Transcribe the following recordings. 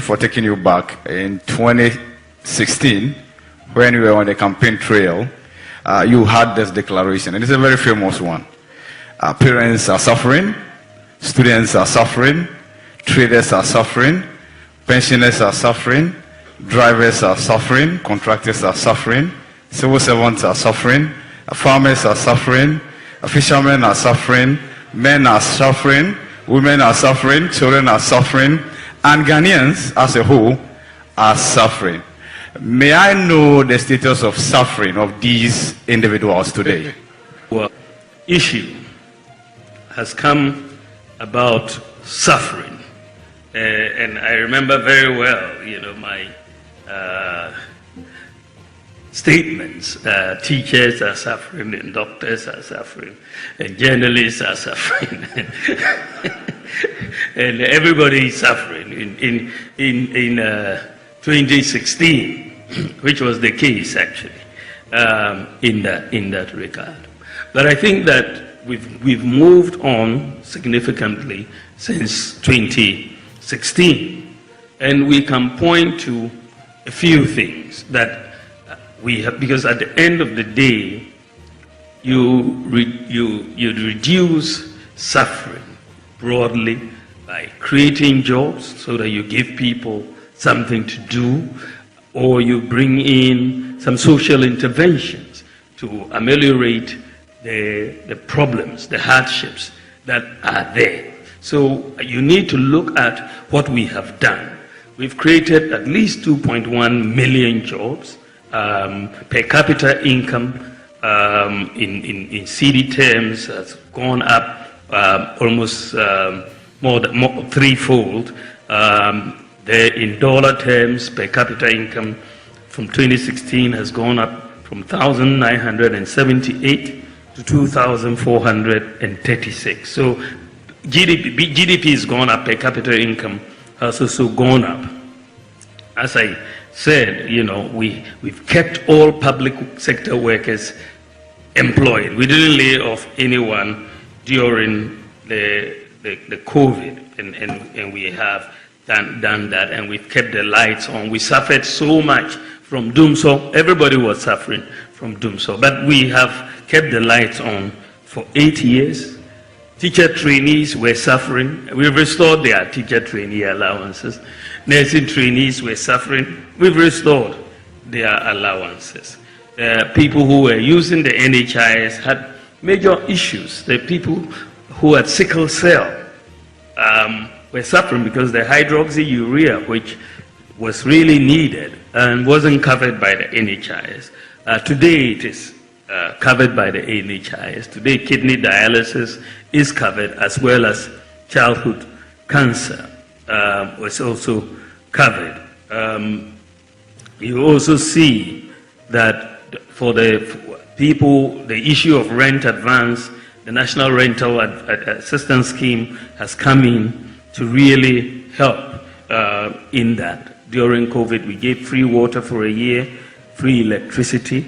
for taking you back in 2016 when you were on the campaign trail. You had this declaration, and it's a very famous one. Parents are suffering, students are suffering, traders are suffering, pensioners are suffering, drivers are suffering, contractors are suffering, civil servants are suffering, farmers are suffering, fishermen are suffering, men are suffering, women are suffering, children are suffering, and Ghanaians as a whole are suffering. May I know the status of suffering of these individuals today? Well, issue has come about suffering. And I remember very well, my statements. Teachers are suffering, and doctors are suffering, and journalists are suffering, and everybody is suffering. In 2016, which was the case actually, in that regard. But I think that we've moved on significantly since 2016, and we can point to a few things that we have, because at the end of the day, you reduce suffering broadly by creating jobs so that you give people something to do, or you bring in some social interventions to ameliorate the problems, the hardships that are there. So you need to look at what we have done. We've created at least 2.1 million jobs. Per capita income in CD terms has gone up almost more threefold. In dollar terms, per capita income from 2016 has gone up from 1,978 to 2,436. So GDP has gone up, per capita income has also gone up. As I said, we've kept all public sector workers employed. We didn't lay off anyone during the COVID, and we have done that, and we've kept the lights on. We suffered so much from doomsday. Everybody was suffering from doomsday, but we have kept the lights on for 8 years. Teacher trainees were suffering. We've restored their teacher trainee allowances. Nursing trainees were suffering. We've restored their allowances. People who were using the NHIS had major issues. The people who had sickle cell were suffering because the hydroxyurea, which was really needed and wasn't covered by the NHIS. Today it is covered by the NHIS. Today kidney dialysis is covered, as well as childhood cancer was also covered. You also see that for the people, the issue of rent advance, the National Rental Assistance Scheme has come in to really help in that. During COVID, we gave free water for a year, free electricity.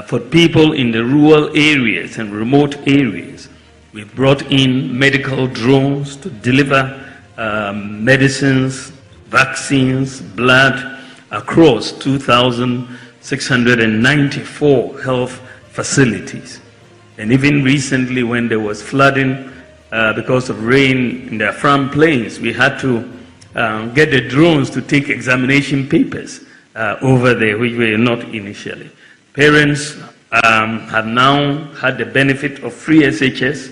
For people in the rural areas and remote areas, we brought in medical drones to deliver medicines, vaccines, blood across 2,694 health facilities. And even recently, when there was flooding because of rain in the Afram Plains, we had to get the drones to take examination papers over there, which were not initially. Parents have now had the benefit of free SHS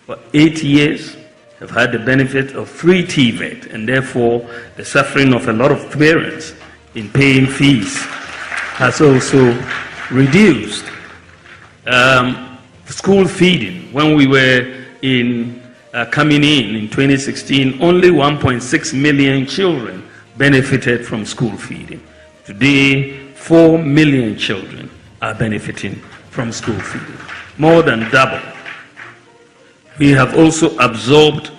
for 8 years, have had the benefit of free TVET, and therefore the suffering of a lot of parents in paying fees has also reduced. School feeding, when we were coming in 2016, only 1.6 million children benefited from school feeding. Today, 4 million children are benefiting from school feeding, more than double. We have also absorbed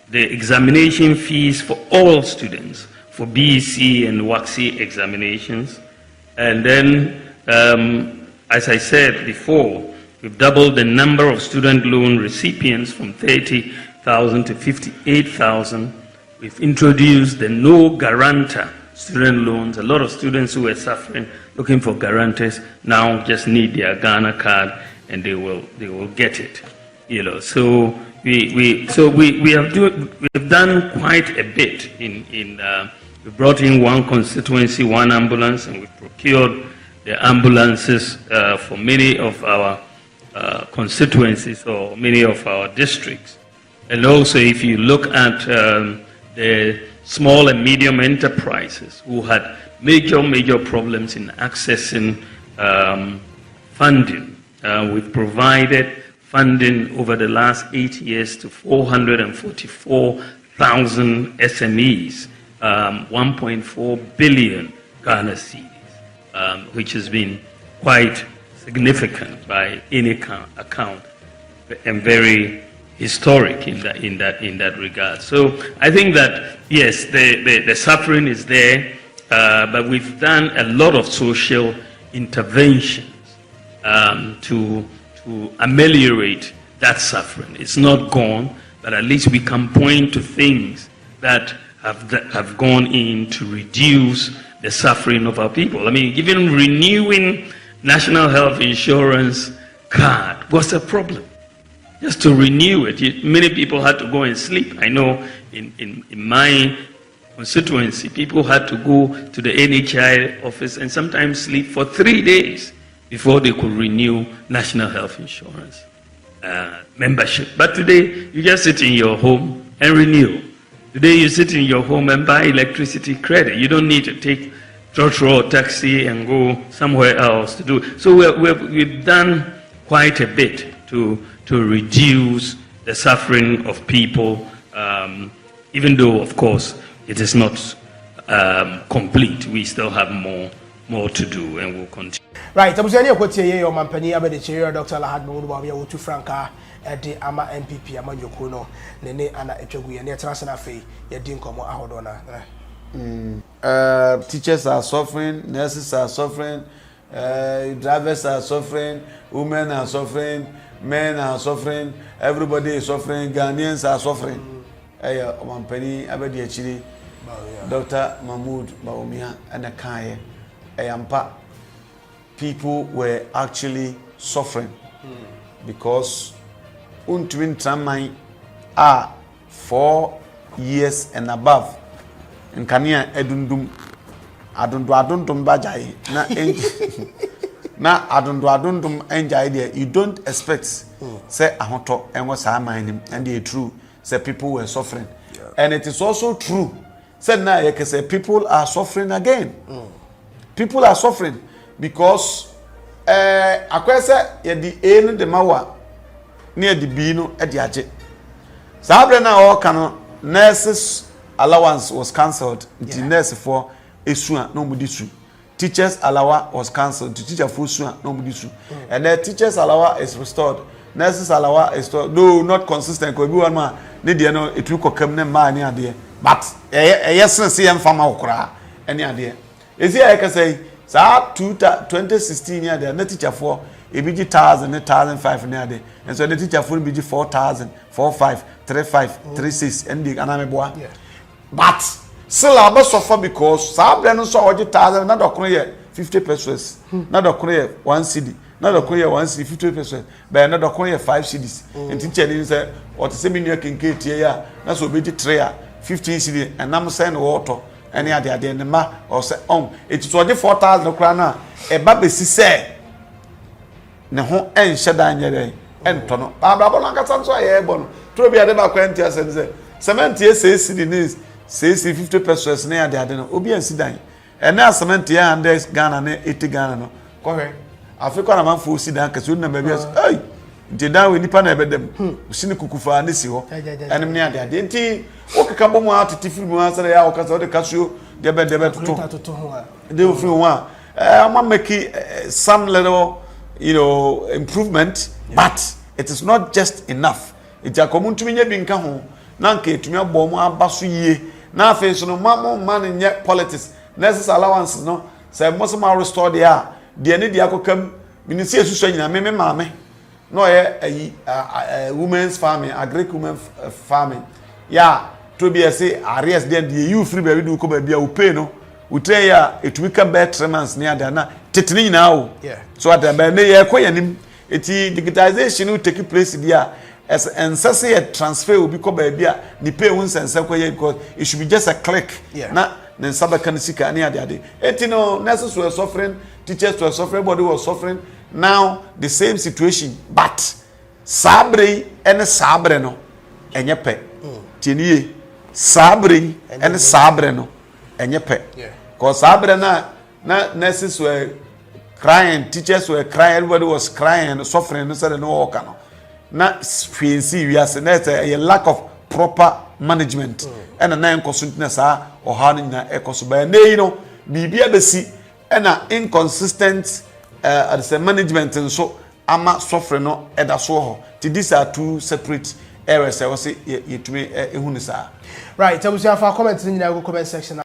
the examination fees for all students for BEC and WACC examinations. And then, as I said before, we've doubled the number of student loan recipients from 30,000 to 58,000. We've introduced the no guarantor student loans. A lot of students who were suffering, looking for guarantors, now just need their Ghana card and they will get it. So we've done quite a bit we brought in one constituency, one ambulance, and we procured the ambulances for many of our constituencies or many of our districts. And also, if you look at the small and medium enterprises who had major problems in accessing funding, we've provided funding over the last 8 years to 444,000 SMEs, 1.4 billion Ghana cedis, which has been quite significant by any account and very historic in that regard. So I think that yes, the suffering is there, but we've done a lot of social interventions to ameliorate that suffering. It's not gone, but at least we can point to things that have gone in to reduce the suffering of our people. I mean, even renewing National Health Insurance card was a problem. Just to renew it, many people had to go and sleep. I know in my constituency, people had to go to the NHI office and sometimes sleep for 3 days before they could renew National Health Insurance membership. But today, you just sit in your home and renew. Today, you sit in your home and buy electricity credit. You don't need to take trotro or taxi and go somewhere else to do it. So we've done quite a bit to reduce the suffering of people, even though, of course, it is not complete. We still have more to do, and we'll continue. Right, I'm saying you're your company about the chair, Dr. Lahad Bawumia, to Franca at the Ama MPP, Ama Yokono, Nene, and Echogu, and Yatrasana Fay, Yadinkomo Ahodona. Teachers are suffering, nurses are suffering, drivers are suffering, women are suffering, men are suffering, everybody is suffering, Ghanaians are suffering. Company about the Chile, Dr. Mahmoud Bawumia, and a Kaye, Ayampa. People were actually suffering because Untwin Tramai are 4 years and above. In Kenya, Adundum Bajai, na Adundum Enjai, you don't expect, say, Ahoto, and what's our mind, and the true, say people were suffering. Yeah. And it is also true, said now, you can say people are suffering again. People are suffering. Because akwese ye di enu de mawa ne di bi no e di age sabre na o kan nurses allowance was cancelled the nurse for esua no mudi su teachers allowance was cancelled the teacher for esua no mudi su and the teachers allowance is restored nurses allowance is restored no not consistent ko bi one ma ne de no etu kokam ne ma ne ade but yes se yem fama okra ene ade ezi I can say so 2016 year there, the teacher for a BG 1,000, 1,005 near there, and so the teacher for BG 4,000, 4,500, 3,500, 3,600, and the Anameboa. But still, I must suffer because Sabrina saw 1,000, not a career 50 pesos, not a career 1 CD, not a career 1 CD 50 pesos, but another career 5 CDs. And teacher said, what the seminar can get here, that's what BG 15 CD, and I'm saying water. Any other day, the ma or say, it's 24,000 krana. A baby say, no home and shadan yere and tono. Bababonaka Sanso airborne. To be a deba quantias and say, 70 says the says 50 pesos near the Adeno, Obi and Sidan. And now 70 and there's Ghana, 80 Ghana. Correct. African man for Sidan, because you never be as, hey, did I win the pan about them? Sinikufa and this you, and near the identity. Okay, come on out to Tiffy answer the hour because the cashew, they will feel one. I'm making some little, improvement, but it is not just enough. It's a common to me being come home. Nanke to me a bomb, basu ye. Now, face no mamma man in yet politics. Necessary allowances, no. Say, most of my restore the air. The end of come, Minister Susana, me, mammy. No, a women's farming, a Greek woman farming. Yeah. to be say arrears then you free baby do come baby u pay no u tray ya etumi ka be 3 months near there na tetini nyina o so at be na ye koyanim eti digitization will take place there as ancestry transfer will be come baby ni pay un sense koye because it should be just a click na then sabaka sika near there eti no nurses were suffering, teachers were suffering, everybody was suffering. Now the same situation but sabre and sabre no enye pe tinie sabre and sabre no enye pe cause sabre na nurses were crying, teachers were crying, everybody was crying and suffering no say no work no na fancy we as a lack of proper management and na inconsistency sa o ha na ekoso ba na you know bibia besi and inconsistent at the management and so ama suffering no eda so ho. These are two separate areas I was say you to me ehunisa. Right, I was for comment in the comment section.